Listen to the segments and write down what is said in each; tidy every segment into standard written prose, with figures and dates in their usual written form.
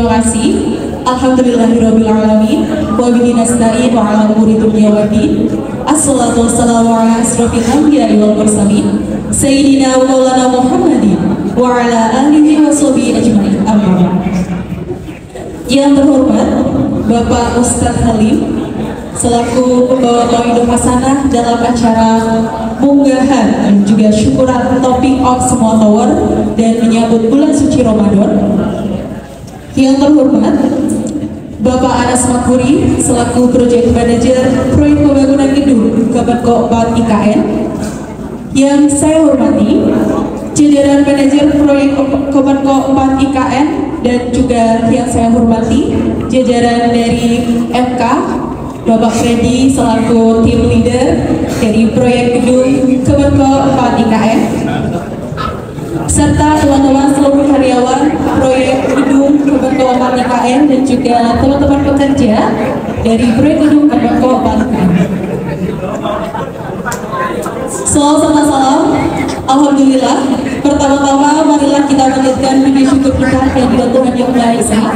Terima kasih. Alhamdulillahirabbil alamin wa bihi nasta'in wa ala umuri dunya waddin. Assalatu wassalamu ala asrofil anbiya'i wal mursalin sayyidina wa maulana Muhammadin wa ala alihi wa sahbihi ajma'in. Amin. Yang terhormat Bapak Ustadz Halim selaku pembawa Mauidul Hasanah dalam acara munggahan dan juga syukuran Topping of Semua Tower dan menyambut bulan suci Ramadan. Yang terhormat Bapak Anas Makuri selaku Project Manager Proyek Pembangunan Gedung Kemenko 4 IKN. Yang saya hormati jajaran manajer Proyek Kemenko 4 IKN dan juga yang saya hormati jajaran dari MK, Bapak Freddy selaku tim leader dari Proyek Gedung Kemenko 4 IKN, serta teman-teman seluruh karyawan Proyek Gedung Kemenko 4 IKN dan juga teman-teman pekerja dari Proyek Gedung Kemenko 4 IKN. Salam. Alhamdulillah. Pertama-tama marilah kita panjatkan puji syukur kita kepada Tuhan Yang Maha Esa,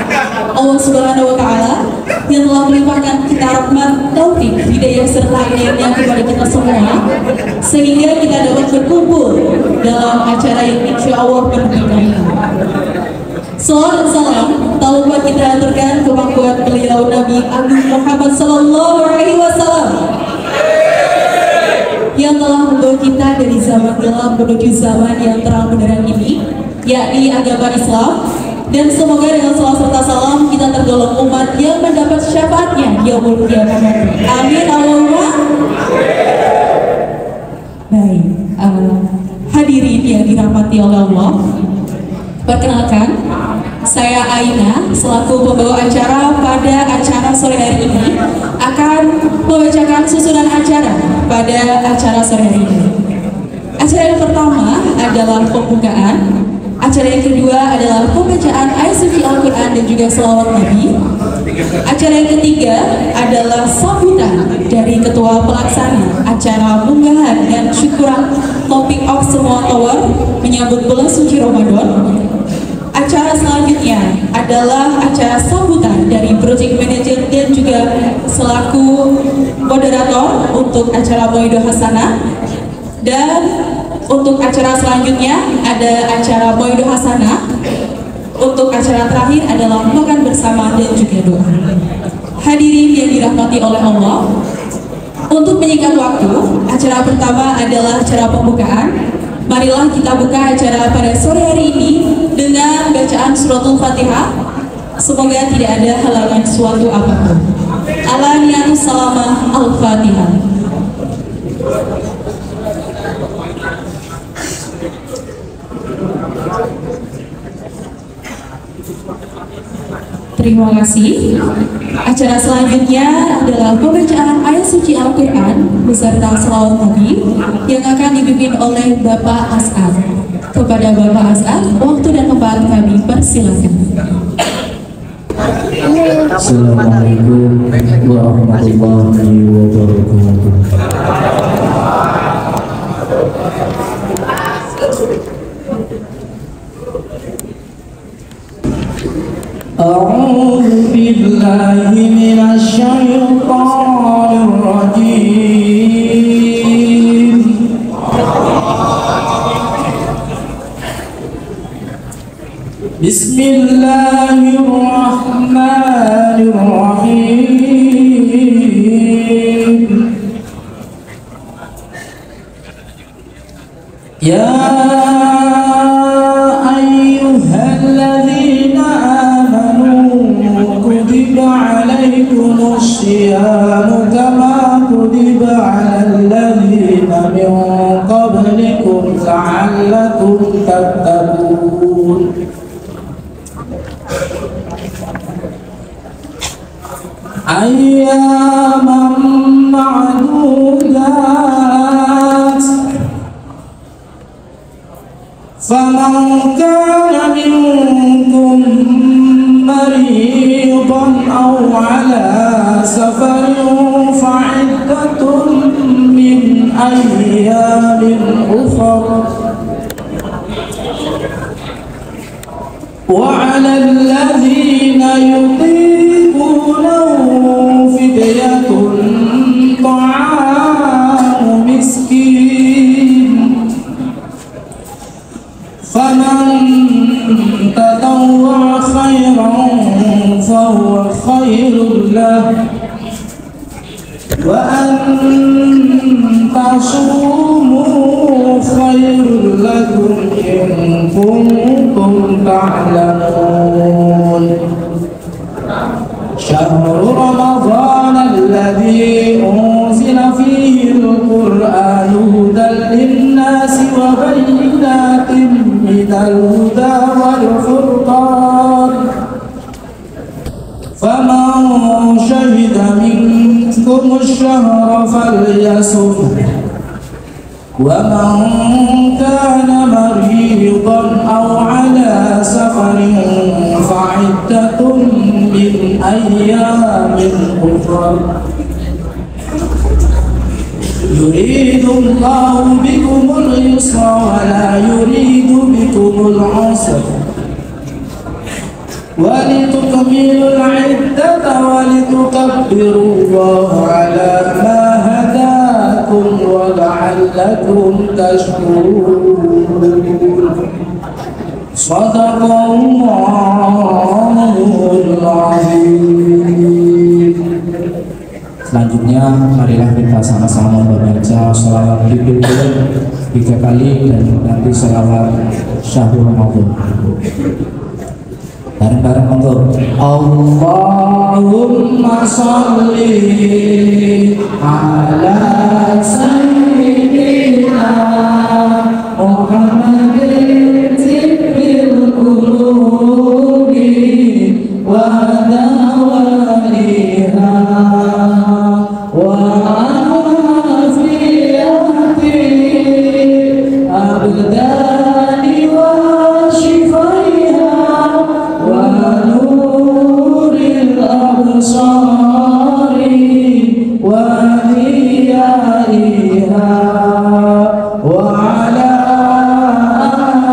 Allah Subhanahu wa Ta'ala, yang telah melimpahkan kita rahmat, taufik, hidayah serta inayahnya kepada kita semua, sehingga kita dapat berkumpul dalam acara yang insya Allah penuh ini. Salam dan salam tak lupa kita aturkan kemampuan beliau Nabi Agung Muhammad Sallallahu Alaihi Wasallam yang telah membawa kita dari zaman gelap menuju zaman yang terang benderang ini, yakni agama Islam. Dan semoga dengan salam serta salam kita tergolong umat yang mendapat syafaatnya yaumul qiyamah. Amin Allahumma. Baik, hadirin yang dirahmati oleh Allah, perkenalkan, saya Aina selaku pembawa acara pada acara sore hari ini akan membacakan susunan acara pada acara sore hari ini. Acara yang pertama adalah pembukaan, acara yang kedua adalah pembacaan ayat suci Al-Quran dan juga selawat Nabi. Acara yang ketiga adalah sambutan dari ketua pelaksana acara munggahan dan syukuran Topping of Semua Tower menyambut bulan suci Ramadan. Acara selanjutnya adalah acara sambutan dari Project Manager dan juga selaku moderator untuk acara Mauidul Hasanah. Dan untuk acara selanjutnya ada acara Mauidul Hasanah. Untuk acara terakhir adalah makan bersama dan juga doa. Hadirin yang dirahmati oleh Allah, untuk menyingkat waktu, acara pertama adalah acara pembukaan. Marilah kita buka acara pada sore hari ini dengan bacaan suratul Fatihah. Semoga tidak ada halangan suatu apapun. Alaniyatus salamah al-Fatihah. Terima kasih. Acara selanjutnya adalah pembacaan ayat suci Al-Quran beserta selawat Nabi yang akan dipimpin oleh Bapak As'ad. Kepada Bapak As'ad, waktu dan tempat kami persilakan. Assalamualaikum warahmatullahi wabarakatuh. A'udzu billahi minasy syaithanir rajim. Bismillahirrahmanirrahim. Ya ayyuhalladzina kutiba alaikumus syiyamu kama kutiba alal ladzina min qablikum la'allakum tattaqun. Ayyaman ma'dudat faman kana minkum maridan aw ala safarin fa'iddatun min ayyamin ukhra وعلى الذين يطيقونه فدية طعام مسكين فمن تطوع خيرا فهو خير له وأن تصوموا خير لكم إن كنتم تعلمون شهر رمضان الذي أنزل فيه القرآن هدى للناس وبينات من الهدى والفرقان فمن شهد منكم الشهر فليصم ومن كان مريضا أو على سفر فعدة من أيام أخرى يريد الله بكم اليسر ولا يريد بكم العسر ولتكملوا العدة ولتكبروا الله على ما هداكم ولعلكم تشكرون صدق الله العظيم. Selanjutnya marilah kita sama-sama membaca sholawat Ibrahim 3 kali dan nanti sholawat Syahrul Ramadan. Bareng-bareng monggo. Allahumma sholli ala sayyidina Muhammadin tibbil qulubi wa dawaiha wa afiyati abdani wa shifaiha ونور الأبصار وضيائها وعلى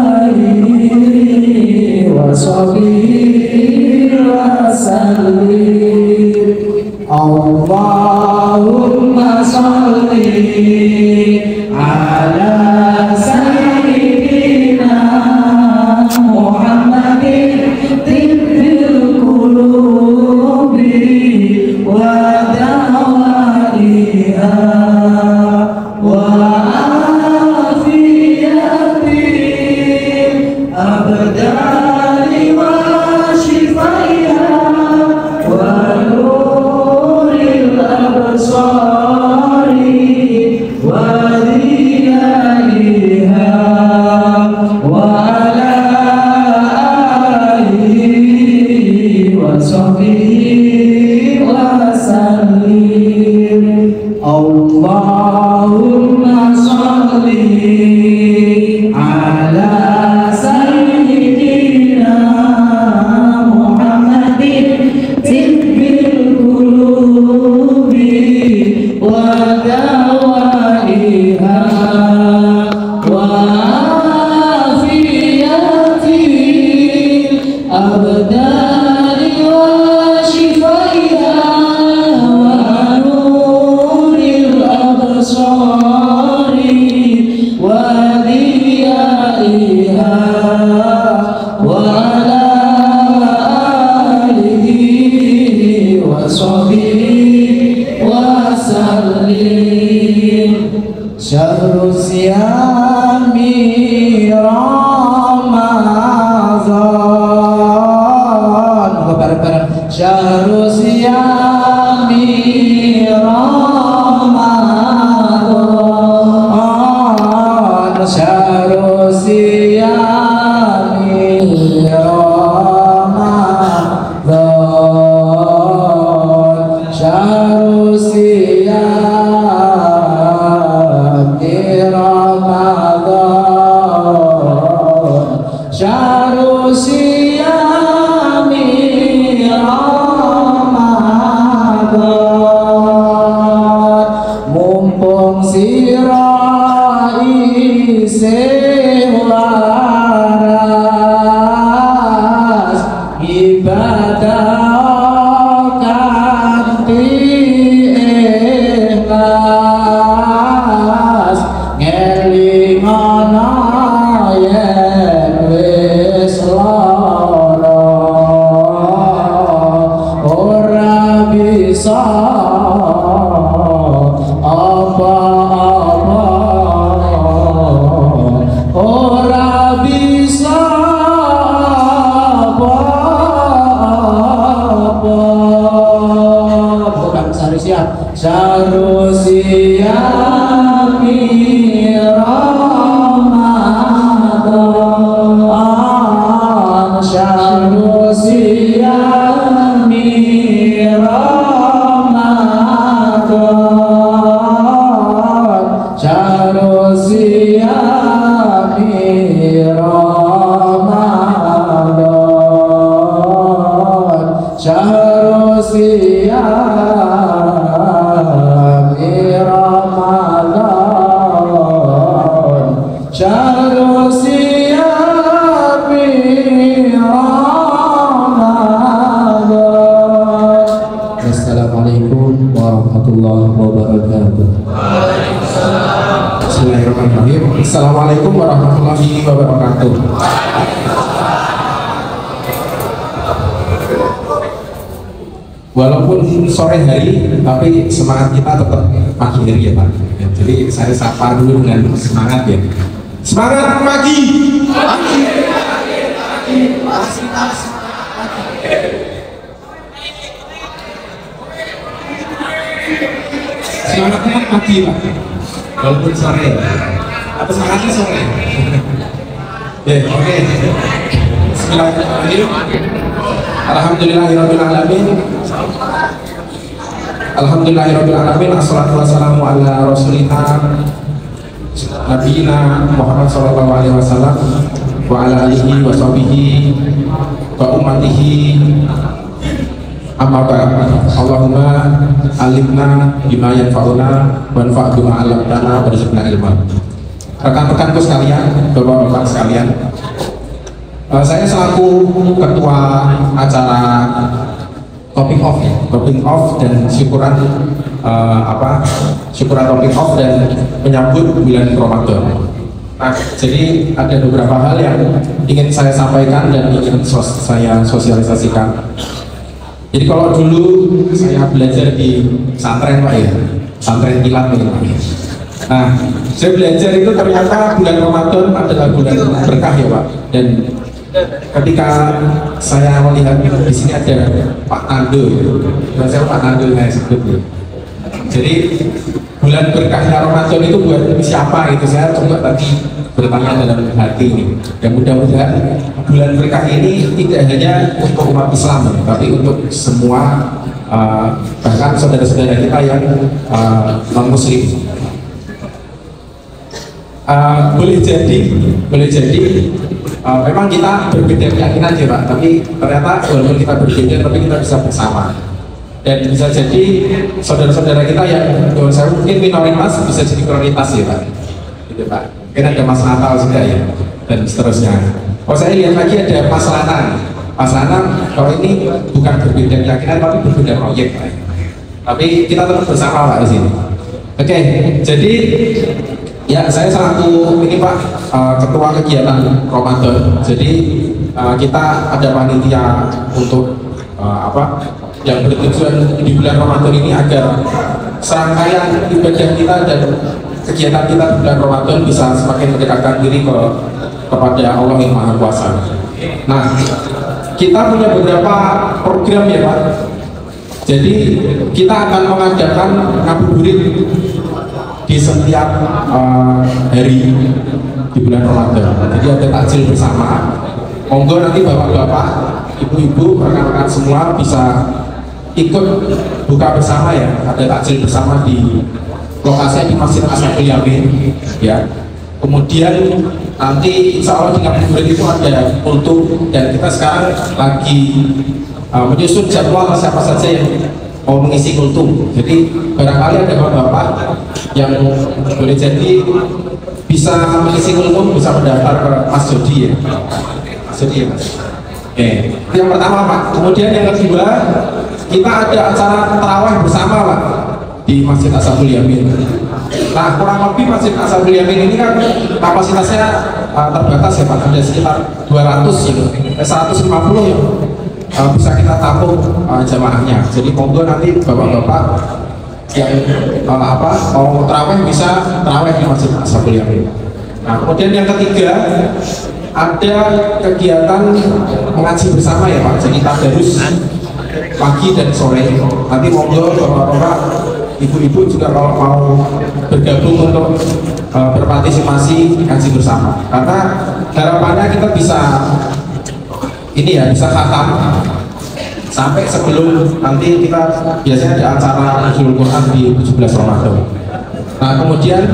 آله وصحبه وسلم اللهم صل على سيدنا محمد Mumpung sira bisa apa-apa, ora bisa apa-apa. Bukan Sarusia, Sarusia Ramadan, Sarusia Ramadan, Sarusia Ramadan, Sarusia Ramadan, Sarusia Ramadan. Assalamualaikum warahmatullahi wabarakatuh. Bismillahirrahmanirrahim. Assalamualaikum warahmatullahi wabarakatuh. Walaupun sore hari, tapi semangat kita tetap pagi hari ya Pak. Ya, jadi saya sapa dulu dengan semangat ya. Semangat pagi. Pagi. Semangatnya pagi Pak. Walaupun sore. Apa semangatnya sore? Ya, oke. Bismillahirrahmanirrahim. Alhamdulillahirrahmanirrahim. Alhamdulillahirrahmanirrahim. Assalatu wassalamu ala rasulina Nabiyina Muhammad sallallahu alaihi wasallam wa ala alihi wa sahbihi wa ummatihi amma ba'd. Allahumma alimna bima yanfa'una wanfa' bima 'allamtana warzuqna ilma. Rekan-rekanku sekalian, Bapak-bapak sekalian, saya selaku ketua acara topping off dan syukuran syukuran topping off dan menyambut bulan Ramadan. Nah, jadi ada beberapa hal yang ingin saya sampaikan dan ingin saya sosialisasikan. Jadi kalau dulu saya belajar di pesantren Pak ya, pesantren kilat ya. Nah, saya belajar itu ternyata bulan Ramadan adalah bulan berkah ya Pak. Dan ketika saya melihat di sini ada Pak Nando, saya Pak Nando saya sebut ya. Jadi bulan berkahnya Ramadan itu buat siapa itu saya coba tadi bertanya dalam hati ini. Dan mudah-mudahan bulan berkah ini tidak hanya untuk umat Islam, tapi untuk semua bahkan saudara-saudara kita yang non-Muslim. Boleh jadi memang kita berbeda keyakinan ya Pak, tapi ternyata walaupun kita berbeda tapi kita bisa bersama. Dan bisa jadi saudara-saudara kita yang saya mungkin minoritas bisa jadi prioritas ya Pak, gitu Pak. Mungkin ada Mas Natal juga ya, dan seterusnya. Oh saya lihat lagi ada Mas Lanang. Mas Lanang kalau ini bukan berbeda keyakinan tapi berbeda proyek Pak. Tapi kita tetap bersama Pak di sini. Oke, jadi ya saya selaku ini Pak ketua kegiatan Ramadan. Jadi kita ada panitia untuk yang bertujuan di bulan Ramadan ini agar serangkaian ibadah kita dan kegiatan kita di bulan Ramadan bisa semakin mendekatkan diri kepada Allah yang Maha Kuasa. Nah, kita punya beberapa program ya Pak. Jadi kita akan mengadakan ngabuburit di setiap hari di bulan Ramadan. Jadi ada takjil bersama. Monggo nanti bapak-bapak, ibu-ibu, rekan-rekan semua bisa ikut buka bersama ya. Ada takjil bersama di lokasi di Masjid Ashabul Yamin ya. Kemudian nanti insya Allah di ngabuburit itu ada kultum, dan kita sekarang lagi menyusun jadwal siapa saja yang mau mengisi kultum. Jadi barangkali ada bapak-bapak yang boleh jadi bisa mengisi kultum, bisa mendaftar ke Mas Jody ya. Mas Jody ya Mas. Oke, itu yang pertama Pak. Kemudian yang kedua, kita ada acara tarawih bersama Pak di Masjid Ashabul Yamin. Nah, kurang lebih Masjid Ashabul Yamin ini kan kapasitasnya terbatas ya Pak. Ada sekitar 200 ya, 150 ya. bisa kita tampung jamaahnya. Jadi monggo nanti bapak-bapak yang mau terawih bisa terawih di Masjid Ashabul Yamin. Nah, kemudian yang ketiga ada kegiatan mengaji bersama ya Pak. Jadi tadarus pagi dan sore. Nanti monggo bapak-bapak, ibu-ibu juga kalau mau bergabung untuk berpartisipasi ngaji bersama. Karena harapannya kita bisa bisa khatam sampai sebelum nanti kita biasanya ada acara Nuzul Quran di 17 Ramadan. Nah, kemudian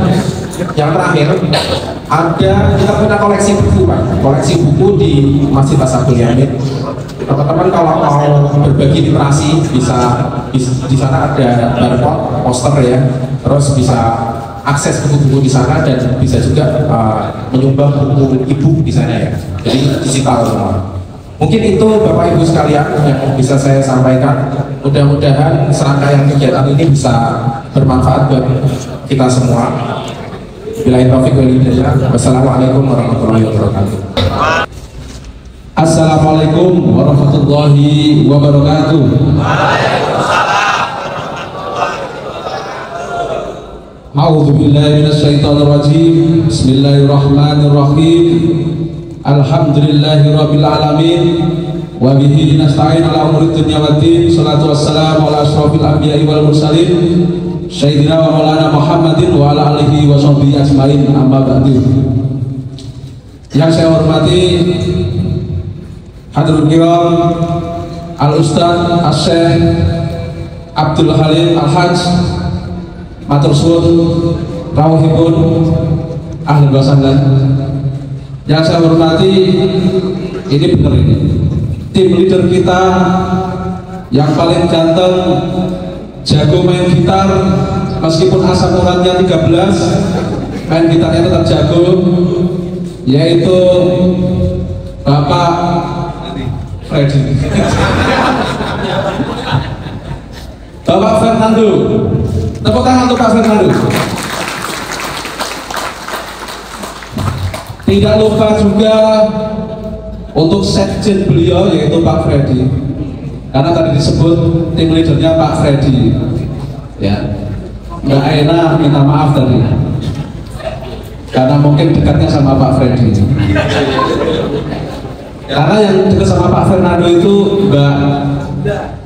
yang terakhir ada kita punya koleksi buku Pak, koleksi buku di Masjid Ashabul Yamin. Teman-teman kalau mau berbagi literasi bisa di sana ada barcode, poster ya, terus bisa akses buku-buku di sana dan bisa juga menyumbang buku ibu di sana ya. Jadi digital semua. Mungkin itu Bapak Ibu sekalian yang bisa saya sampaikan. Mudah-mudahan serangkaian kegiatan ini bisa bermanfaat buat kita semua. Billahi taufiq wal hidayah. Wassalamualaikum warahmatullahi wabarakatuh. Assalamualaikum warahmatullahi wabarakatuh. A'udzu billahi minasyaitonir rajim. Bismillahirrahmanirrahim. Alhamdulillahirabbil alamin wa bihi nasta'in ala umuri dunya waddin. Shalatu wassalamu ala asyrofil anbiya'i wal mursalin sayyidina wa maulana Muhammadin wa ala alihi wa sahbihi ajmain, amma ba'du. Yang saya hormati hadirin kiram, Al-Ustaz Asy-Syaikh Abdul Halim Al-Hajj matur suwun rawuhipun ahli basangan. Yang saya hormati, ini benar ini tim leader kita yang paling ganteng, jago main gitar meskipun asam uratnya 13, main gitarnya tetap jago, yaitu Bapak Freddy. Bapak Fernando, tepuk tangan untuk Pak Fernando. Tidak lupa juga untuk sekjen beliau yaitu Pak Freddy, karena tadi disebut tim leadernya Pak Freddy ya, nggak enak minta maaf tadi karena mungkin dekatnya sama Pak Freddy, karena yang dekat sama Pak Fernando itu Mbak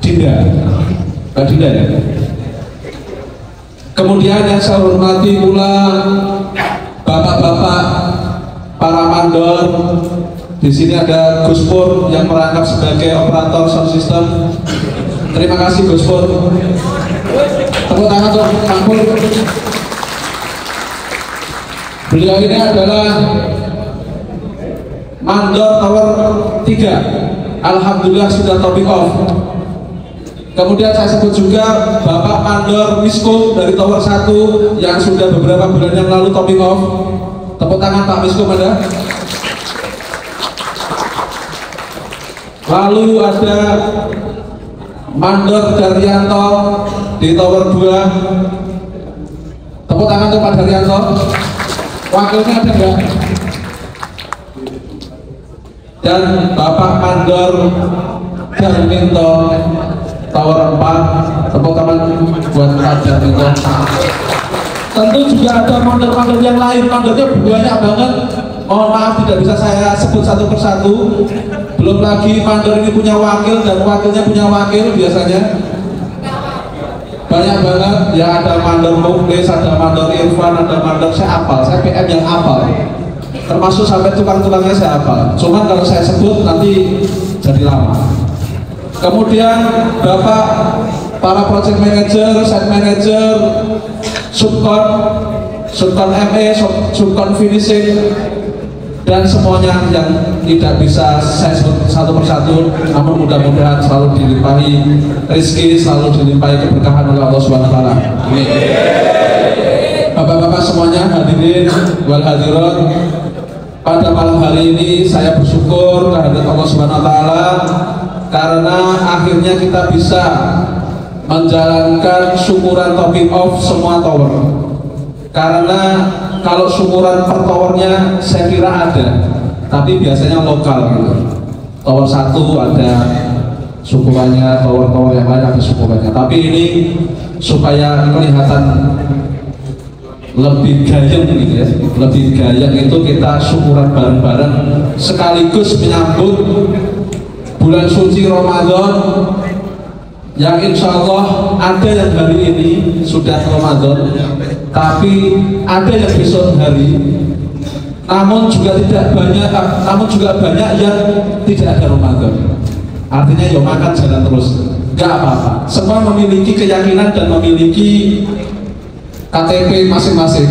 Dinda ya. Kemudian yang saya hormati pula bapak-bapak para mandor. Di sini ada Gus Pur yang merangkap sebagai operator sound system. Terima kasih Gus Pur. Tepuk tangan untuk Kang Pur. Beliau ini adalah mandor tower 3. Alhamdulillah sudah topping off. Kemudian saya sebut juga Bapak Mandor Miskom dari tower 1 yang sudah beberapa bulan yang lalu topping off. Tepuk tangan Pak Miskom ada. Lalu ada Mandor Daryanto di tower 2. Tepuk tangan untuk Pak Daryanto. Wakilnya ada enggak? Dan Bapak Mandor Darminto tower 4. Tepuk tangan buat Pak Darminto. Tentu juga ada mandor-mandor yang lain, mandornya banyak banget. Mohon maaf tidak bisa saya sebut satu persatu. Belum lagi mandor ini punya wakil dan wakilnya punya wakil biasanya. Banyak banget ya, ada mandor Muklis, ada mandor Irfan, ada mandor saya apal, saya PM yang apal. Termasuk sampai tukang-tukangnya saya apal. Cuman kalau saya sebut nanti jadi lama. Kemudian Bapak para project manager, site manager, subkon ME, subkon finishing, dan semuanya yang tidak bisa saya sebut satu persatu, namun mudah-mudahan selalu dilimpahi rezeki, selalu dilimpahi keberkahan oleh Allah SWT. Bapak-bapak semuanya, hadirin wal hadirat, pada malam hari ini saya bersyukur kehadirat Allah SWT karena akhirnya kita bisa menjalankan syukuran topping off semua tower. Karena kalau syukuran per towernya saya kira ada, tapi biasanya lokal gitu. Tower 1 ada, syukurannya, tower-tower yang lain ada syukurannya. Tapi ini supaya kelihatan lebih gayeng gitu ya, lebih gayeng itu kita syukuran bareng-bareng sekaligus menyambut bulan suci Ramadan yang insya Allah ada yang hari ini sudah Ramadan, tapi ada yang besok hari, namun juga banyak yang tidak ada Ramadan. Artinya ya makan jalan terus, nggak apa-apa. Semua memiliki keyakinan dan memiliki KTP masing-masing,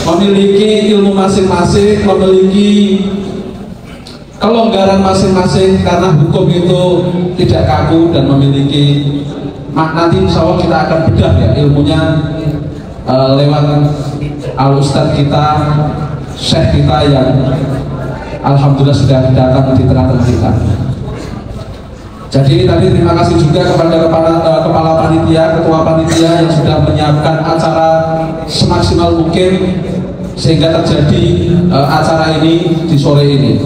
memiliki ilmu masing-masing, memiliki kelonggaran masing-masing karena hukum itu tidak kaku dan memiliki nanti insya Allah kita akan bedah ya ilmunya lewat al-ustadz kita, syekh kita yang alhamdulillah sudah datang di tengah-tengah kita. Jadi tadi terima kasih juga kepada kepala panitia, ketua panitia yang sudah menyiapkan acara semaksimal mungkin sehingga terjadi acara ini di sore ini.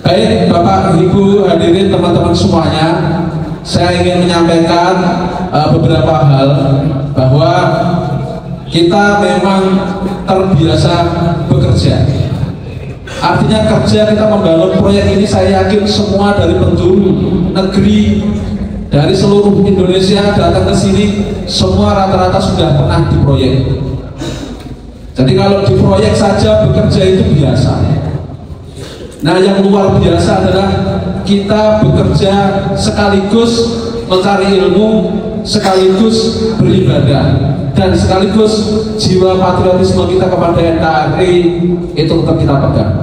Baik Bapak Ibu hadirin teman-teman semuanya, saya ingin menyampaikan beberapa hal bahwa kita memang terbiasa bekerja. Artinya kerja kita membangun proyek ini, saya yakin semua dari penjuru negeri dari seluruh Indonesia datang ke sini semua rata-rata sudah pernah di proyek. Jadi kalau di proyek saja bekerja itu biasa. Nah yang luar biasa adalah kita bekerja sekaligus mencari ilmu, sekaligus beribadah, dan sekaligus jiwa patriotisme kita kepada NKRI itu tetap kita pegang.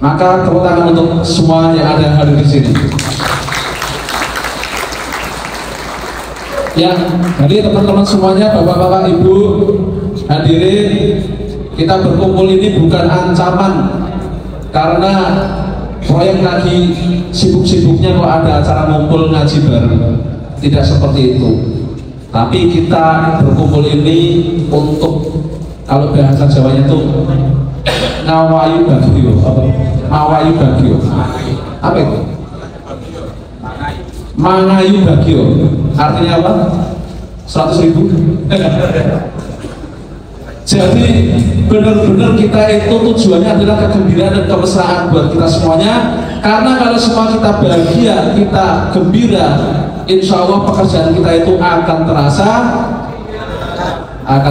Maka tepuk tangan untuk semua yang ada hadir di sini. Ya, jadi teman-teman semuanya, bapak-bapak, ibu hadirin, kita berkumpul ini bukan ancaman karena proyek lagi sibuk-sibuknya kok ada acara ngumpul ngaji bareng. Tidak seperti itu. Tapi kita berkumpul ini untuk, kalau bahasa Jawanya itu ngawayu bagio, mawayu bagio. Apa itu? Mangayu bagio. Artinya apa? 100.000. Jadi benar-benar kita itu tujuannya adalah kegembiraan dan kemesraan buat kita semuanya. Karena kalau semua kita bahagia, kita gembira, insya Allah pekerjaan kita itu akan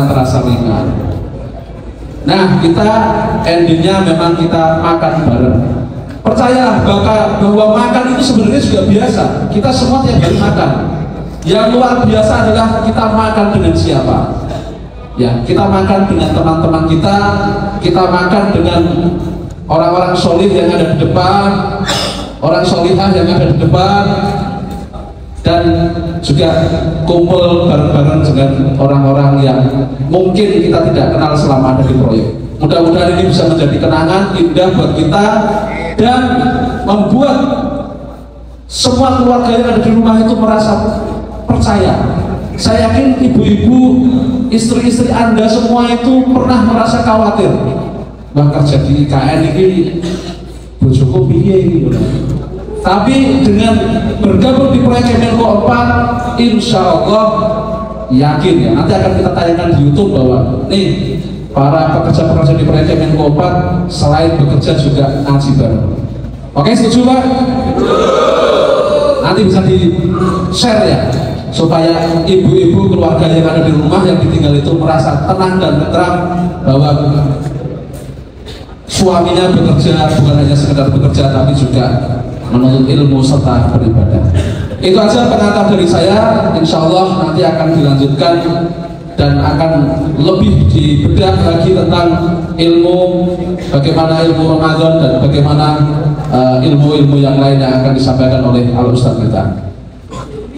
terasa ringan. Nah, kita endingnya memang kita makan bareng. Percayalah bahwa makan itu sebenarnya juga biasa. Kita semua tiap hari makan. Yang luar biasa adalah kita makan dengan siapa. Ya, kita makan dengan teman-teman kita makan dengan orang-orang solih yang ada di depan, orang solihah yang ada di depan, dan juga kumpul bareng-bareng dengan orang-orang yang mungkin kita tidak kenal selama ada di proyek. Mudah-mudahan ini bisa menjadi kenangan indah buat kita dan membuat semua keluarga yang ada di rumah itu merasa percaya. Saya yakin ibu-ibu, istri-istri Anda semua itu pernah merasa khawatir. Bang kerja di IKN ini bojoku piye gitu. Tapi dengan bergabung di proyek Kemenko 4, insya Allah yakin ya, nanti akan kita tayangkan di YouTube bahwa nih para pekerja-pekerja di proyek Kemenko 4 selain bekerja juga ngaji bareng. Oke, setuju Pak? Nanti bisa di-share ya, supaya ibu-ibu keluarga yang ada di rumah yang ditinggal itu merasa tenang dan tentram bahwa suaminya bekerja bukan hanya sekedar bekerja tapi juga menuntut ilmu serta beribadah. Itu aja pengantar dari saya. Insya Allah nanti akan dilanjutkan dan akan lebih dibedah lagi tentang ilmu, bagaimana ilmu Ramadan dan bagaimana ilmu-ilmu yang lain yang akan disampaikan oleh al-ustadz kita.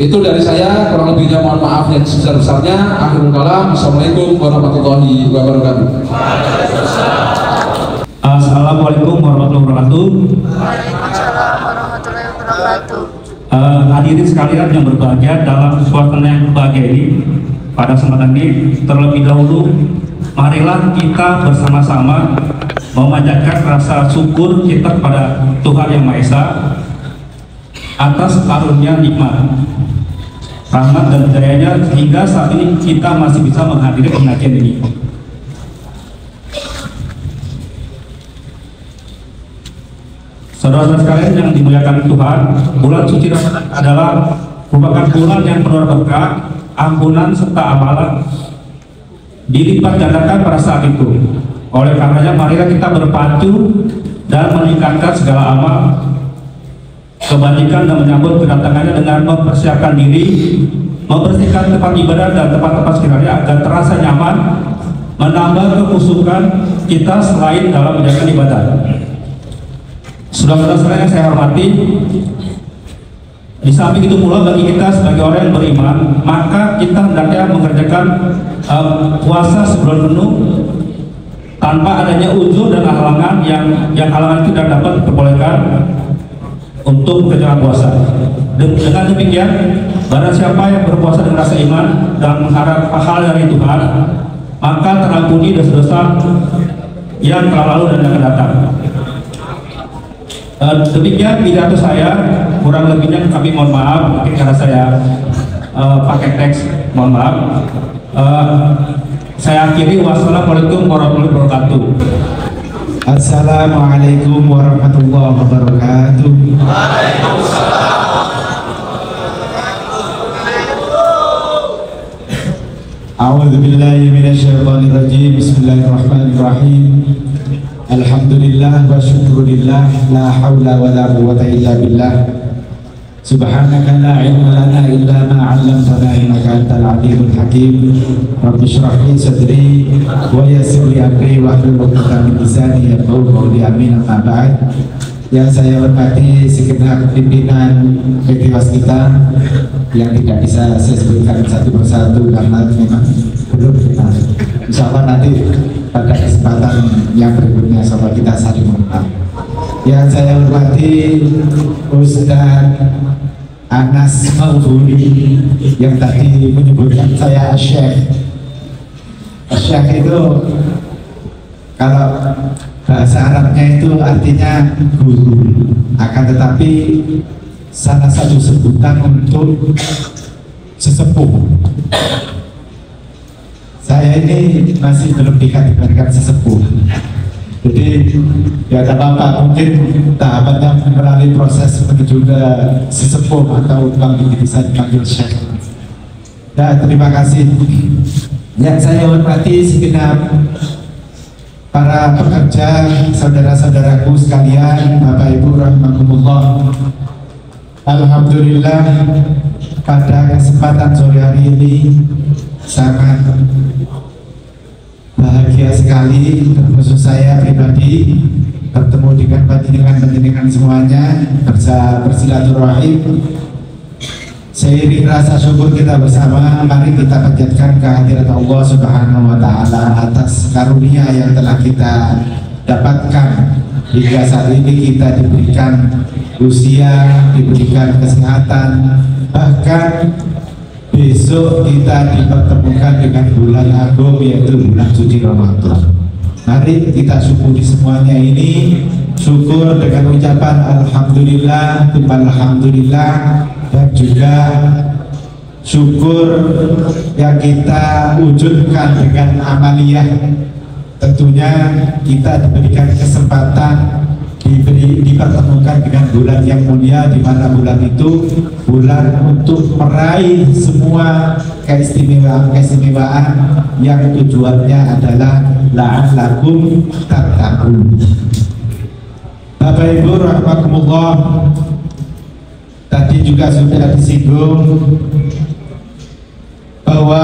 Itu dari saya, kurang lebihnya mohon maaf yang sebesar-besarnya. Akhirul kalam, assalamualaikum warahmatullahi wabarakatuh. Assalamualaikum warahmatullahi wabarakatuh. Waalaikumsalam warahmatullahi wabarakatuh. Hadirin sekalian yang berbahagia, dalam suasana yang berbahagia ini, pada kesempatan ini terlebih dahulu marilah kita bersama-sama memanjatkan rasa syukur kita kepada Tuhan Yang Maha Esa atas karunia nikmat, rahmat dan hidayahnya sehingga saat ini kita masih bisa menghadiri pengajian ini. Saudara-saudara sekalian yang dimuliakan Tuhan, bulan suci Ramadan adalah merupakan bulan yang penuh berkah, ampunan serta amalan dilipat gandakan pada saat itu. Oleh karenanya marilah kita berpacu dan meningkatkan segala amal kebajikan dan menyambut kedatangannya dengan mempersiapkan diri, membersihkan tempat ibadah dan tempat-tempat sekitarnya agar terasa nyaman, menambah kekhusyukan kita selain dalam menjalankan ibadah. Saudara-saudara yang saya hormati, di samping itu pula bagi kita sebagai orang yang beriman, maka kita hendaknya mengerjakan puasa sebulan penuh tanpa adanya uzur dan halangan yang halangan itu tidak dapat diperbolehkan untuk mengerjakan puasa. Dengan demikian, barang siapa yang berpuasa dengan rasa iman dan mengharap pahala dari Tuhan, maka terampuni dosa-dosa yang telah lalu dan yang akan datang. Demikian pidato saya, kurang lebihnya kami mohon maaf mungkin karena saya pakai teks, mohon maaf. Saya akhiri, wassalamualaikum warahmatullahi wabarakatuh. Assalamualaikum warahmatullahi wabarakatuh. A'udzu billahi minasyaitonir rajim. Bismillahirrahmanirrahim. Alhamdulillah wa syukurillah, la haula wa la quwwata illa billah. Subhanaka la ilma lana illa ma 'allamtana innaka antal alimul hakim. Rabbi shrah li sadri wa yassir li amri wa hlul 'uqdatam min lisani yafqahu qawli. Amin. Amma ba'd. Yang saya hormati segenap pimpinan PT Waskita yang tidak bisa saya sebutkan satu persatu karena memang belum kenal. Insya Allah nanti pada kesempatan yang berikutnya sobat kita saling mengenal. Yang saya hormati Ustaz Anas Maududi yang tadi menyebutkan saya Syekh. Syekh itu kalau bahasa Arabnya itu artinya guru, akan tetapi salah satu sebutan untuk sesepuh. Saya ini masih belum dikategorikan sesepuh, jadi ya tak apa-apa, mungkin tahapannya melalui proses menuju ke sesepuh atau bisa dipanggil Syekh. Ya, terima kasih. Yang saya hormati segenap para pekerja, saudara-saudaraku sekalian, Bapak Ibu rahimakumullah. Alhamdulillah pada kesempatan sore hari ini sangat bahagia sekali, terkhusus saya pribadi bertemu dengan panjenengan semuanya, bersilaturahim. Seiring rasa syukur kita bersama, mari kita panjatkan kehadirat Allah Subhanahu wa Ta'ala atas karunia yang telah kita dapatkan hingga saat ini. Kita diberikan usia, diberikan kesehatan, bahkan besok kita dipertemukan dengan bulan agung yaitu bulan suci Ramadan. Mari kita syukuri semuanya ini, syukur dengan ucapan alhamdulillah, alhamdulillah, dan juga syukur yang kita wujudkan dengan amaliyah. Tentunya kita diberikan kesempatan dipertemukan dengan bulan yang mulia, di mana bulan itu bulan untuk meraih semua keistimewaan yang tujuannya adalah la'allakum tattaqun. Bapak Ibu rahimakumullah, tadi juga sudah disinggung bahwa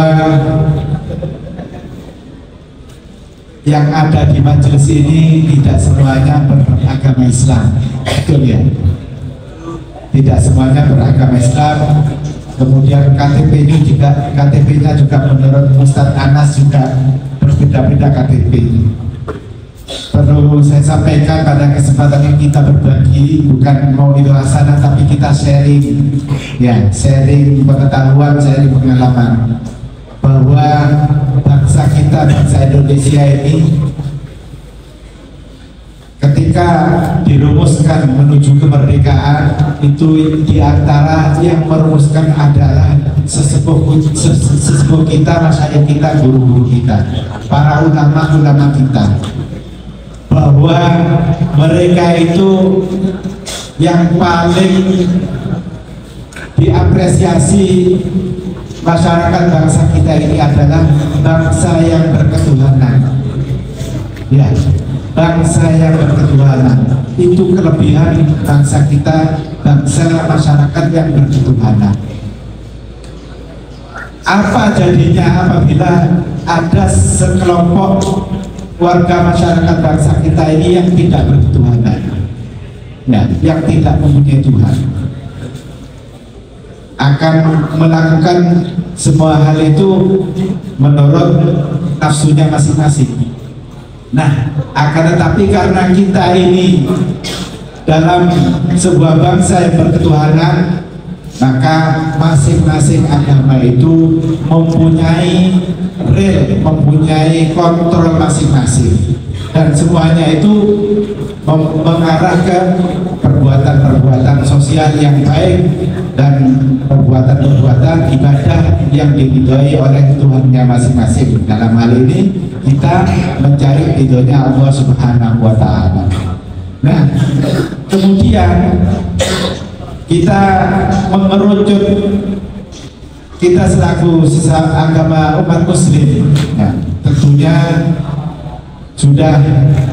yang ada di majelis ini tidak semuanya beragama Islam, betul ya? Tidak semuanya beragama Islam. Kemudian KTP-nya juga menurut Ustadz Anas juga berbeda-beda KTP. Perlu saya sampaikan pada kesempatan ini, kita berbagi bukan mau itu hasanah, tapi kita sharing, ya, sharing pengetahuan, sharing pengalaman, bahwa bangsa kita, bangsa Indonesia ini ketika dirumuskan menuju kemerdekaan itu diantara yang merumuskan adalah sesepuh kita, masyayikh kita, guru-guru kita, para ulama-ulama kita, bahwa mereka itu yang paling diapresiasi masyarakat bangsa kita ini adalah bangsa yang berketuhanan. Ya, bangsa yang berketuhanan itu kelebihan bangsa kita, bangsa masyarakat yang berketuhanan. Apa jadinya apabila ada sekelompok warga masyarakat bangsa kita ini yang tidak berketuhanan, ya, yang tidak mempunyai Tuhan, akan melakukan semua hal itu menurut nafsunya masing-masing. Nah, akan tetapi karena kita ini dalam sebuah bangsa yang berketuhanan, maka masing-masing agama itu mempunyai mempunyai kontrol masing-masing, dan semuanya itu mengarah ke perbuatan-perbuatan sosial yang baik dan perbuatan-perbuatan ibadah yang diridhoi oleh Tuhannya masing-masing. Dalam hal ini kita mencari ridhonya Allah Subhanahu wa Ta'ala. Nah, kemudian kita mengerucut, kita selaku sesama agama umat muslim, ya, tentunya sudah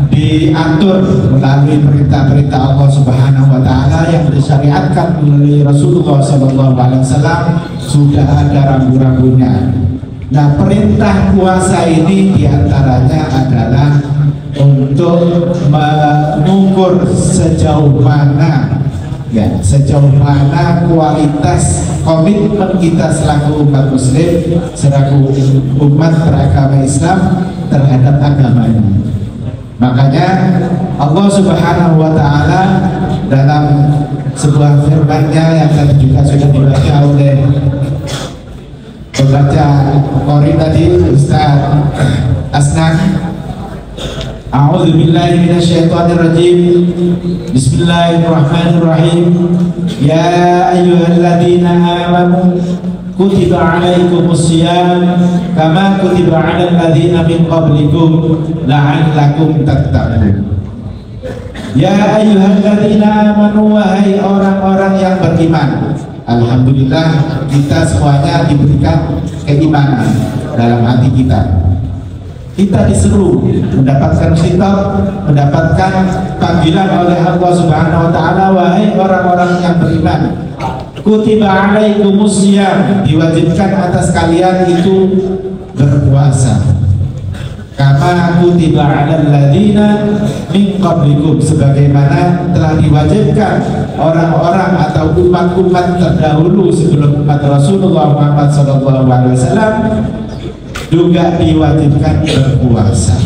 diatur melalui perintah-perintah Allah Subhanahu wa Ta'ala yang disyariatkan melalui Rasulullah SAW, sudah ada rambu-rambunya. Nah, perintah puasa ini diantaranya adalah untuk mengukur sejauh mana, ya, sejauh mana kualitas komitmen kita selaku umat muslim, selaku umat beragama Islam terhadap agamanya. Makanya Allah Subhanahu wa Ta'ala dalam sebuah firman-Nya yang tadi juga sudah dibaca oleh pembaca Qori tadi, Ustaz Asnan. A'udzu billahi minasyaitonir rajim. Bismillahirrahmanirrahim. Ya ayyuhalladzina amanu kutiba alaikumus shiyam kama kutiba 'alal ladzina min qablikum la'allakum tattaqun. Ya ayyuhalladzina amanu, wahai orang-orang yang beriman. Alhamdulillah kita semuanya diberikan keimanan dalam hati kita. Kita disuruh mendapatkan kitab, mendapatkan panggilan oleh Allah Subhanahu wa Ta'ala, wahai orang-orang yang beriman, kutiba alaikumus shiyam, diwajibkan atas kalian itu berpuasa, kama kutiba 'alal ladzina min qablikum, sebagaimana telah diwajibkan orang-orang atau umat-umat terdahulu sebelum umat Rasulullah Muhammad SAW juga diwajibkan berpuasa.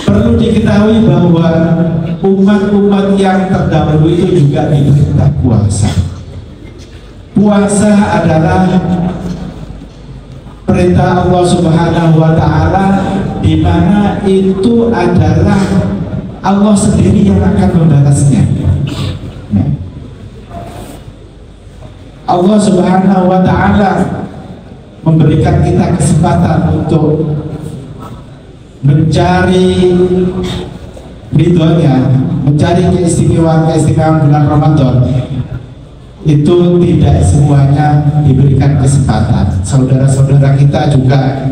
Perlu diketahui bahwa umat-umat yang terdahulu itu juga diperintah puasa. Puasa adalah perintah Allah Subhanahu wa Ta'ala, di mana itu adalah Allah sendiri yang akan membalasnya. Allah Subhanahu wa Ta'ala memberikan kita kesempatan untuk mencari ridhonya, mencari keistimewaan bulan Ramadan. Itu tidak semuanya diberikan kesempatan. Saudara-saudara kita juga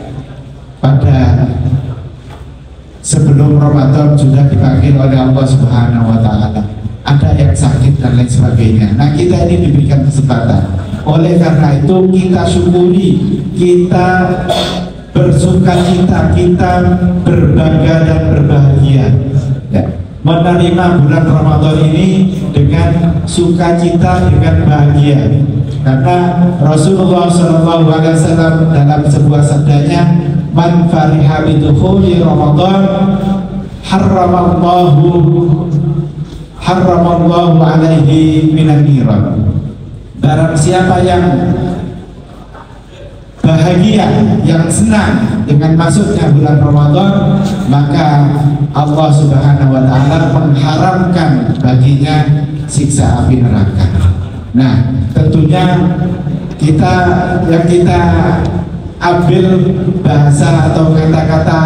pada sebelum Ramadan sudah dipanggil oleh Allah Subhanahu wa Ta'ala. Ada yang sakit dan lain sebagainya. Nah, kita ini diberikan kesempatan. Oleh karena itu kita syukuri, kita bersukacita, kita berbangga dan berbahagia, ya, menerima bulan Ramadan ini dengan sukacita, dengan bahagia. Karena Rasulullah SAW dalam sebuah sabdanya, man fariha bidukhuli Ramadan harramallahu alaihi minan niran. Barang siapa yang bahagia bahagia, yang senang dengan masuknya bulan Ramadan, maka Allah Subhanahu wa Ta'ala mengharamkan baginya siksa api neraka. Nah, tentunya kita ambil bahasa atau kata-kata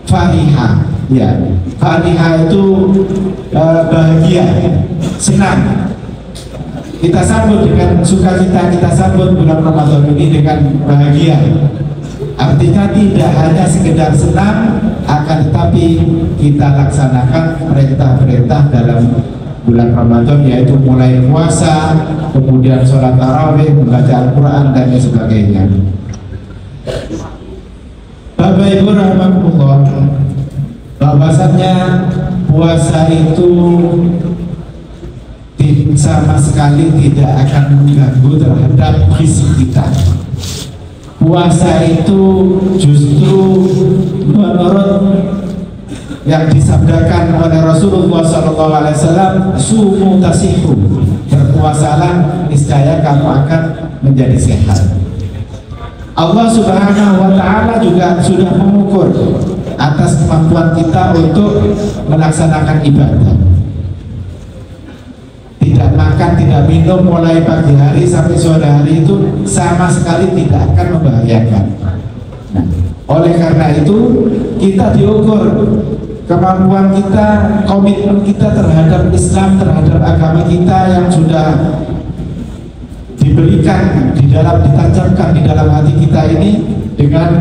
farihah, ya. Farihah itu bahagia, senang. Kita sambut dengan sukacita, kita sambut bulan Ramadan ini dengan bahagia. Artinya tidak hanya sekedar senang, akan tetapi kita laksanakan perintah-perintah dalam bulan Ramadan, yaitu mulai puasa, kemudian sholat tarawih, membaca Al-Quran dan sebagainya. Bapak Ibu rahmatullah, bahwasannya puasa itu sama sekali tidak akan mengganggu terhadap fisik kita. Puasa itu justru menurut yang disabdakan oleh Rasulullah SAW, sumu tasihu, berpuasalah niscaya kamu akan menjadi sehat. Allah Subhanahu wa Ta'ala juga sudah mengukur atas kemampuan kita untuk melaksanakan ibadah. Tidak makan, tidak minum mulai pagi hari sampai sore hari itu sama sekali tidak akan membahayakan. Nah, oleh karena itu kita diukur kemampuan kita, komitmen kita terhadap Islam, terhadap agama kita yang sudah diberikan ditanamkan di dalam hati kita ini dengan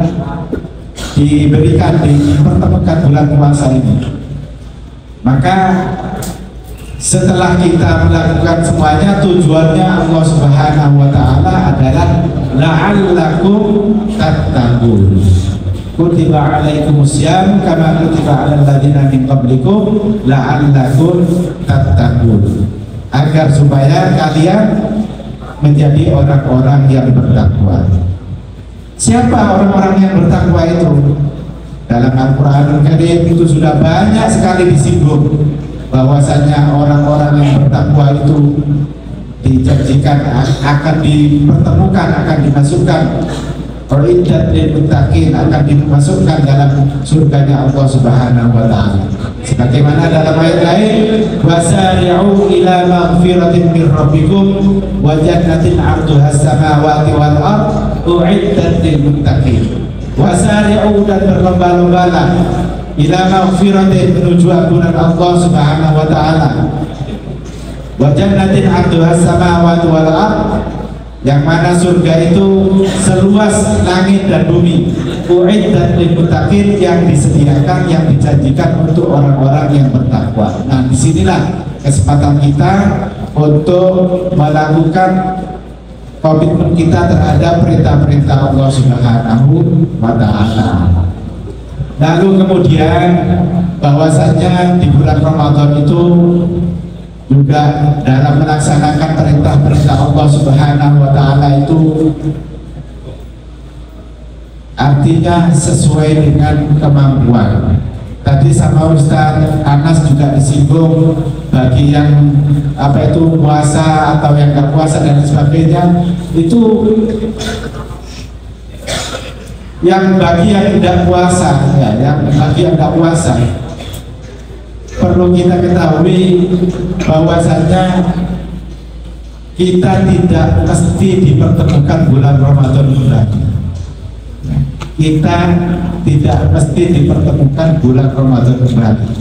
dipertemukan bulan puasa ini. Maka setelah kita melakukan semuanya, tujuannya Allah Subhanahu wa Ta'ala adalah la'allakum tattaqun. Kutiba alaikumusiyam kama kutiba alal ladzina min qablikum la'allakum tattaqun. Agar supaya kalian menjadi orang-orang yang bertakwa. Siapa orang-orang yang bertakwa itu? Dalam Al-Quranul Karim itu sudah banyak sekali disinggung bahwasanya orang-orang yang bertakwa itu dijanjikan akan dipertemukan, akan dimasukkan Uiddat lil muttaqin, akan dimasukkan dalam surganya Allah Subhanahu wa Ta'ala. Sebagaimana dalam ayat lain, wasari'u ila maghfiratin min rabbikum wa jannatin 'arduhas samawati wal ard uiddat lil muttaqin. Wasari'u, dan berlomba-lombalah ila maghfiratin, menuju ampunan Allah Subhanahu wa Ta'ala, wa jannatin 'arduhas samawati wal ard, yang mana surga itu seluas langit dan bumi, uiddat lil muttaqin, yang disediakan, yang dijanjikan untuk orang-orang yang bertakwa. Nah, disinilah kesempatan kita untuk melakukan komitmen kita terhadap perintah-perintah Allah Subhanahu wa Ta'ala. Lalu kemudian bahwasanya di bulan Ramadan itu juga dalam melaksanakan perintah-perintah Allah Subhanahu wa Ta'ala itu artinya sesuai dengan kemampuan. Tadi sama Ustaz Anas juga disinggung bagi yang puasa atau yang gak puasa dan sebagainya, itu yang bagi yang tidak puasa, ya, yang bagi yang tidak puasa, perlu kita ketahui bahwasanya kita tidak mesti dipertemukan bulan Ramadan lagi. Kita tidak mesti dipertemukan bulan Ramadan lagi.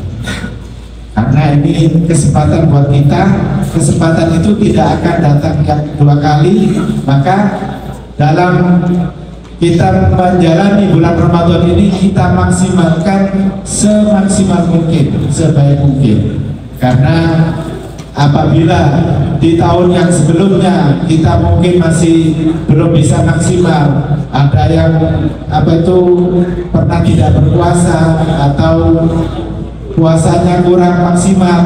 Karena ini kesempatan buat kita. Kesempatan itu tidak akan datang yang dua kali. Maka dalam kita menjalani bulan Ramadan ini, kita maksimalkan semaksimal mungkin, sebaik mungkin. Karena apabila di tahun yang sebelumnya kita mungkin masih belum bisa maksimal, ada yang pernah tidak berpuasa atau puasanya kurang maksimal,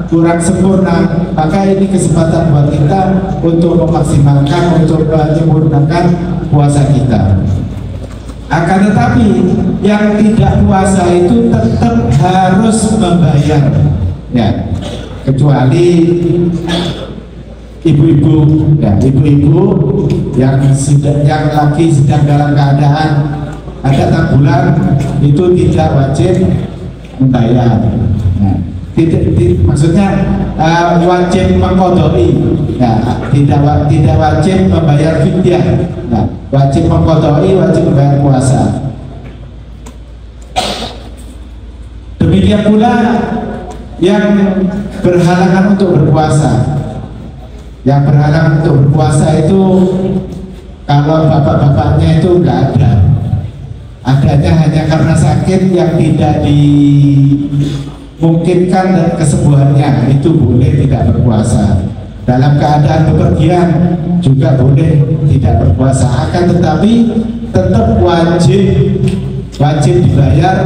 kurang sempurna, maka ini kesempatan buat kita untuk memaksimalkan, untuk menyempurnakan puasa kita. Akan tetapi yang tidak puasa itu tetap harus membayar, ya, kecuali ibu-ibu, ya ibu-ibu yang lagi sedang dalam keadaan ada tanggulan itu tidak wajib membayar. Nah, maksudnya wajib mengqadai, ya, tidak wajib membayar fidyah, nah, wajib mengqadai, wajib membayar puasa. Demikian pula yang berhalangan untuk berpuasa. Yang berhalangan untuk berpuasa itu kalau bapak-bapaknya itu enggak ada, adanya hanya karena sakit yang tidak dimungkinkan dan kesembuhannya, itu boleh tidak berpuasa. Dalam keadaan bepergian juga boleh tidak berpuasa, akan tetapi tetap wajib dibayar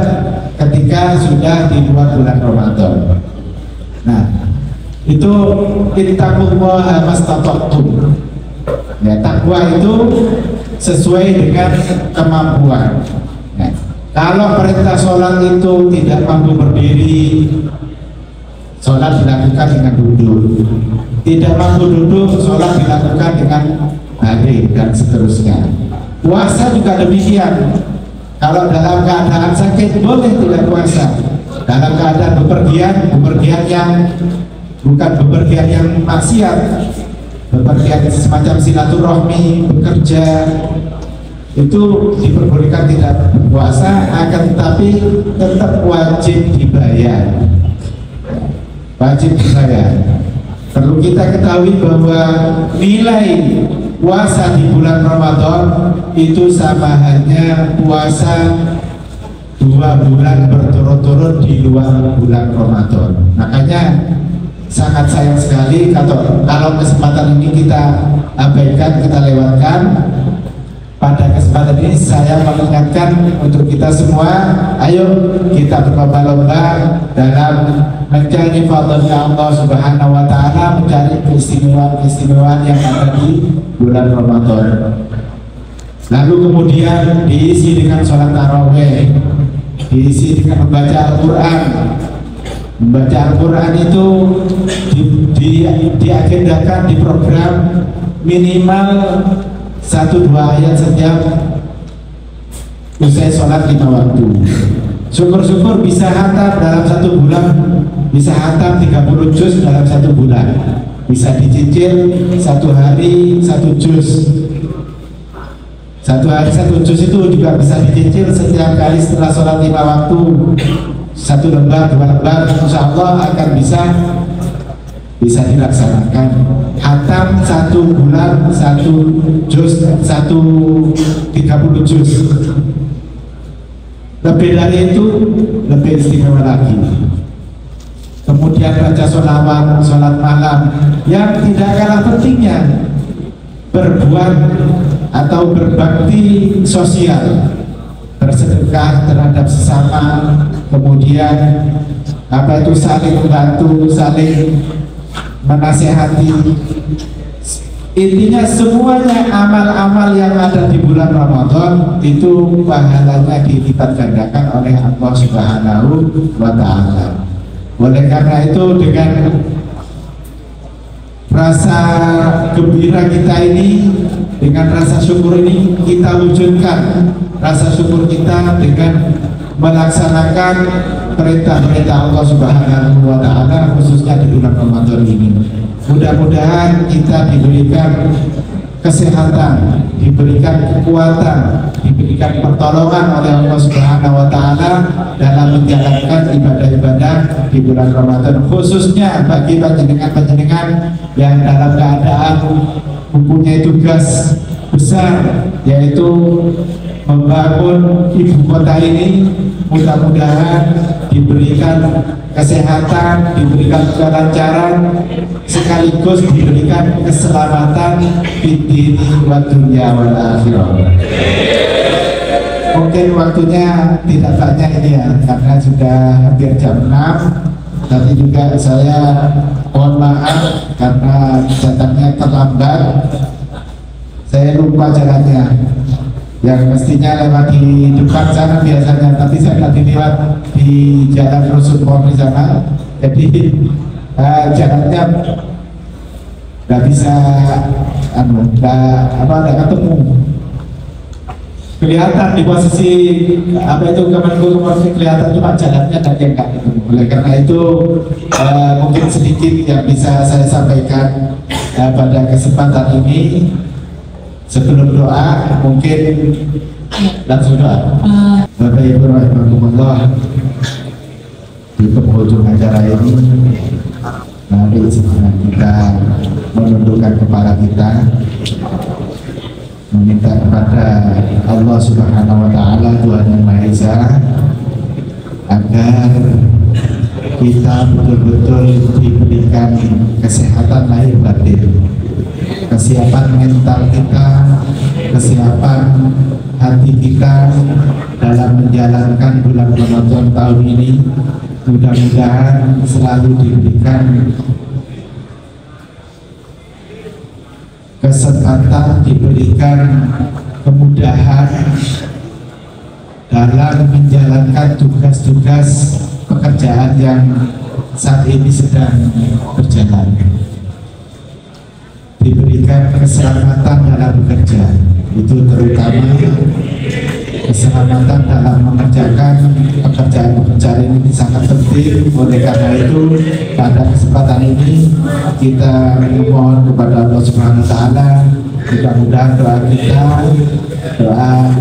ketika sudah di luar bulan Ramadan. Nah, itu ittaqullaha mastata'tum. Ya, takwa itu sesuai dengan kemampuan. Nah, kalau perintah sholat itu tidak mampu berdiri, sholat dilakukan dengan duduk. Tidak mampu duduk, sholat dilakukan dengan baring dan seterusnya. Puasa juga demikian. Kalau dalam keadaan sakit boleh tidak puasa. Dalam keadaan bepergian yang bukan bepergian yang maksiat, bepergian semacam silaturahmi, bekerja, itu diperbolehkan tidak berpuasa, akan tetapi tetap wajib dibayar. Wajib dibayar. Perlu kita ketahui bahwa nilai puasa di bulan Ramadan itu sama halnya puasa 2 bulan berturut-turut di luar bulan Ramadan. Makanya sangat sayang sekali kalau kesempatan ini kita abaikan, kita lewatkan. Pada kesempatan ini saya mengingatkan untuk kita semua, ayo kita berlomba-lomba dalam mencari fadlnya Allah Subhanahu wa Ta'ala, mencari keistimewaan yang ada di bulan Ramadan. Lalu kemudian diisi dengan sholat tarawih, diisi dengan membaca Al-Quran. Membaca Al-Quran itu diagendakan di program minimal 1-2 ayat setiap usai sholat 5 waktu. Syukur-syukur bisa hatam dalam 1 bulan, bisa hatam 30 juz dalam 1 bulan, bisa dicicil 1 hari 1 juz. 1 hari 1 juz itu juga bisa dicicil setiap kali setelah sholat 5 waktu. 1 lembar, 2 lembar, insya Allah akan bisa dilaksanakan. Hatam 1 bulan 1 juz, 30 juz. Lebih dari itu lebih istimewa lagi. Kemudian baca sholawat, sholat malam, yang tidak kalah pentingnya berbuat atau berbakti sosial, bersedekah terhadap sesama, kemudian saling membantu, saling menasehati. Intinya semuanya amal-amal yang ada di bulan Ramadan itu pahalanya dilipat gandakan oleh Allah Subhanahu wa Ta'ala. Oleh karena itu dengan rasa gembira kita ini, dengan rasa syukur ini, kita wujudkan rasa syukur kita dengan melaksanakan perintah-perintah Allah Subhanahu wa Ta'ala, khususnya di bulan Ramadan ini. Mudah-mudahan kita diberikan kesehatan, diberikan kekuatan, diberikan pertolongan oleh Allah Subhanahu wa Ta'ala dalam menjalankan ibadah-ibadah di bulan Ramadan, khususnya bagi panjenengan yang dalam keadaan mempunyai tugas besar, yaitu membangun ibu kota ini. Mudah-mudahan diberikan kesehatan, diberikan kelancaran, sekaligus diberikan keselamatan fid dini wa dunya wal akhirah. Mungkin waktunya tidak banyak ini ya, karena sudah hampir jam 6. Tadi juga saya mohon maaf karena catatnya terlambat, saya lupa jalannya. Yang mestinya lewat di depan sana biasanya, tapi saya tadi lewat di jalan Rusun Polri sana, jadi jalannya nggak bisa nggak ketemu, kelihatan di posisi kelihatan cuma jalannya dan yang nggak ketemu. Oleh karena itu mungkin sedikit yang bisa saya sampaikan pada kesempatan ini. Sebelum doa mungkin langsung doa. Bapak Ibu rahimakumullah, di penghujung acara ini mari sekarang kita menundukkan kepala kita, meminta kepada Allah Subhanahu wa Ta'ala, Tuhan Yang Maha Esa, agar kita betul-betul diberikan kesehatan lahir batin, kesiapan mental kita, kesiapan hati kita dalam menjalankan bulan Ramadan tahun ini. Mudah-mudahan selalu diberikan kesempatan, diberikan kemudahan dalam menjalankan tugas-tugas pekerjaan yang saat ini sedang berjalan. Diberikan keselamatan dalam bekerja, itu terutama keselamatan dalam mengerjakan pekerjaan-pekerjaan ini sangat penting. Oleh karena itu pada kesempatan ini kita memohon kepada Allah Subhanahu wa Ta'ala, mudah-mudahan doa kita, doa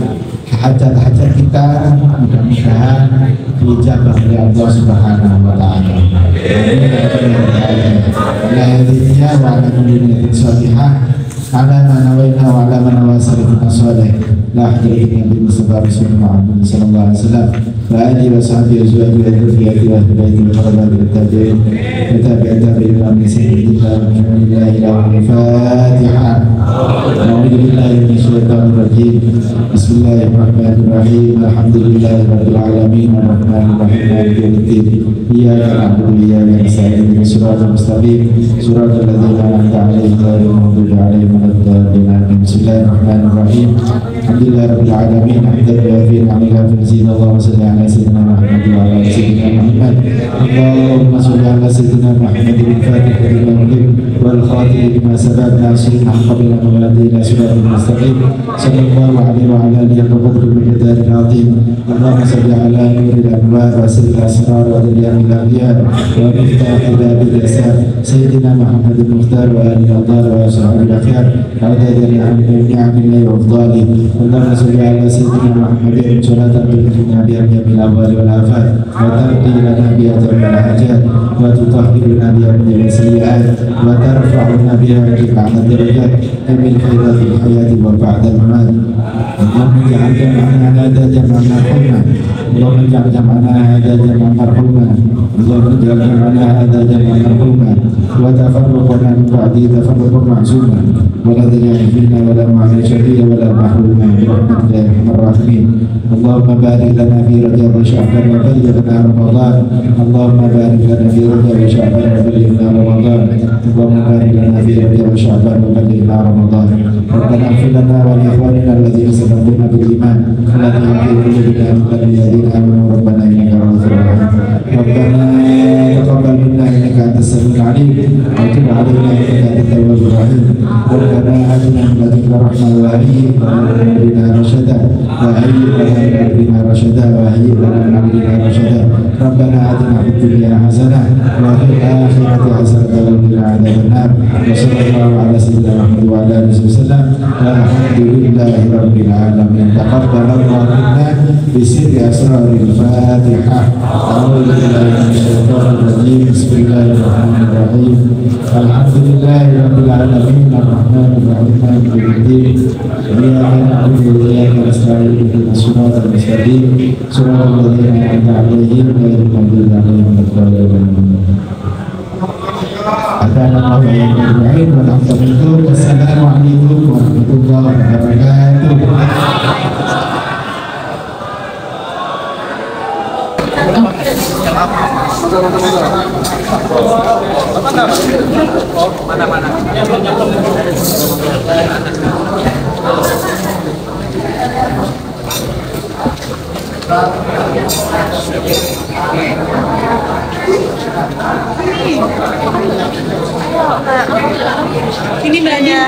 hajat-hajat kita mudah-mudahan dijabah oleh Allah Subhanahu wa Ta'ala. Ala mana waina wa ala mana wasalina salih la hadrina bi mustafa rasulullah sallallahu alaihi wasallam wa alihi wa sahbihi azwaji wa dhurriyyati wa baiti wa qadari wa tabi'in wa tabi'in bi sayyidina Muhammadin ila al-Fatiha. A'udzu billahi minasy syaithanir rajim. Bismillahirrahmanirrahim. Alhamdulillahi rabbil alamin arrahmanir rahim maliki yaumiddin. Iyyaka na'budu wa iyyaka nasta'in. Shiratal mustaqim shiratal ladzina an'amta 'alaihim ghairil maghdubi 'alaihim. Bismillahirrahmanirrahim. Alhamdulillah rabbil alamin hamdan yuafi ni'amahu wa yazid. Allahumma shalli ala sayyidina Muhammad wa ala ali sayyidina Muhammad. Allahumma shalli ala sayyidina Muhammad al-Fatih lima ughliq wal khatimi lima sabaq nasrul haqq bil hadi ila siratal mustaqim. Sallallahu alaihi wa ala alihi wa sahbihi wa sallam. Azim. Allahumma shalli ala nuril anwar wa sirril asrar wa dalil al-anbiya wa miftah babil ihsan sayyidina Muhammad al-Mukhtar wa alihi wa sahbihi الأخيار عدد نعمه وأفضاله. اللهم صل على سيدنا محمد صلاة تبلغنا بها جميع الأموال والآفات وتقضي لنا بها جميع الحاجات وتطهرنا بها من جميع السيئات وترفعنا بها أعلى الدرجات من خيرات الحياة وبعد الممات. اللهم اجعل جمعنا هذا جمعا مرحوما. اللهم اجعل جمعنا هذا جمعا مرحوما. اللهم اجعل جمعنا هذا جمعا مرحوما وتفرقنا من بعده تفرقا معصوما ولا تجعل فينا ولا معنا شقيا ولا محروما برحمتك يا ارحم الراحمين. اللهم بارك لنا في رجب وشعبان وبلغنا رمضان. اللهم بارك لنا في رجب وشعبان وبلغنا رمضان. اللهم بارك لنا في رجب وشعبان وبلغنا رمضان. ربنا اغفر لنا ولاخواننا الذين سبقونا بالايمان ولا تجعل في قلوبنا غلا للذين امنوا ربنا انك رؤوف رحيم. ربنا تقبل منا انك انت السميع العليم وتب علينا انك انت التواب الرحيم. ربنا آتنا من لدنك رحمة وهيئ لنا من أمرنا رشدا ربنا آتنا في الدنيا حسنة وفي الآخرة حسنة وقنا عذاب النار. وصلى الله على سيدنا محمد وعلى آله وسلم والحمد لله رب العالمين. تقبل الله منا بسر أسرار الفاتحة. أعوذ بالله من الشيطان الرجيم. بسم الله الرحمن الرحيم. الحمد لله رب العالمين الرحمن الرحيم مالك يوم الدين. إياك نعبد وإياك نستعين اهدنا الصراط المستقيم صراط الذين أنعمت عليهم غير المغضوب عليهم ولا الضالين. Assalamualaikum warahmatullahi wabarakatuh. Assalamualaikum warahmatullahi wabarakatuh. Mana? Ini mbaknya.